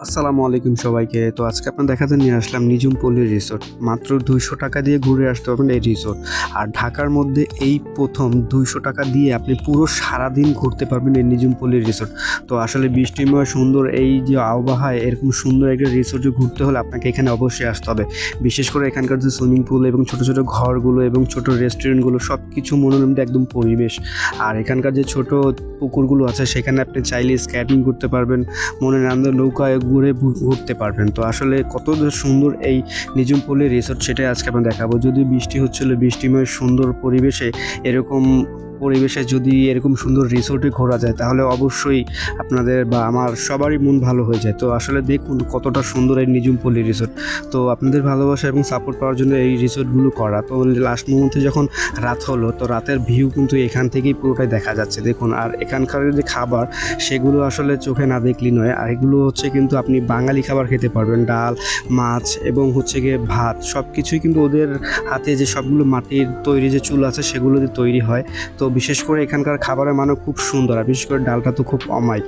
আসসালামু আলাইকুম সবাইকে। তো আজকে আপনার দেখাতে নিয়ে আসলাম নিঝুম পল্লী রিসোর্ট। মাত্র ২০০ টাকা দিয়ে ঘুরে আসতে পারবেন এই রিসোর্ট। আর ঢাকার মধ্যে এই প্রথম ২০০ টাকা দিয়ে আপনি পুরো সারাদিন ঘুরতে পারবেন এই নিঝুম পল্লী রিসোর্ট। তো আসলে বৃষ্টিময় সুন্দর এই যে আবহাওয়ায় এরকম সুন্দর একটা রিসোর্টে ঘুরতে হলে আপনাকে এখানে অবশ্যই আসতে হবে। বিশেষ করে এখানকার যে সুইমিং পুল এবং ছোট, ছোট ঘরগুলো এবং ছোট রেস্টুরেন্টগুলো সবকিছু মনোরম একদম পরিবেশ। আর এখানকার যে ছোট পুকুরগুলো আছে সেখানে আপনি চাইলে স্কেটিং করতে পারবেন, মনের আনন্দে নৌকায় ঘুরে ঘুরতে পারবেন। তো আসলে কত যে সুন্দর এই নিঝুম পল্লী রিসোর্ট সেটাই আজকে আপনার দেখাবো। যদিও বৃষ্টি হচ্ছিল, বৃষ্টিময় সুন্দর পরিবেশে এরকম পরিবেশে যদি এরকম সুন্দর রিসোর্টে ঘোরা যায় তাহলে অবশ্যই আপনাদের বা আমার সবারই মন ভালো হয়ে যায়। তো আসলে দেখুন কতটা সুন্দর এই নিঝুম পল্লী রিসোর্ট। তো আপনাদের ভালোবাসা এবং সাপোর্ট পাওয়ার জন্য এই রিসোর্টগুলো করা। তো লাস্ট মুহূর্তে যখন রাত হলো তো রাতের ভিউ কিন্তু এখান থেকেই পুরোটাই দেখা যাচ্ছে দেখুন। আর এখানকার যে খাবার সেগুলো আসলে চোখে না দেখলি নয়। আর এগুলো হচ্ছে কিন্তু আপনি বাঙালি খাবার খেতে পারবেন, ডাল, মাছ এবং হচ্ছে গিয়ে ভাত সব কিছুই কিন্তু ওদের হাতে যে সবগুলো মাটির তৈরি যে চুল আছে সেগুলো দিয়ে তৈরি হয়। তো বিশেষ করে এখানকার খাবারের মানও খুব সুন্দর, আর বিশেষ করে ডালটা তো খুব অমায়িক।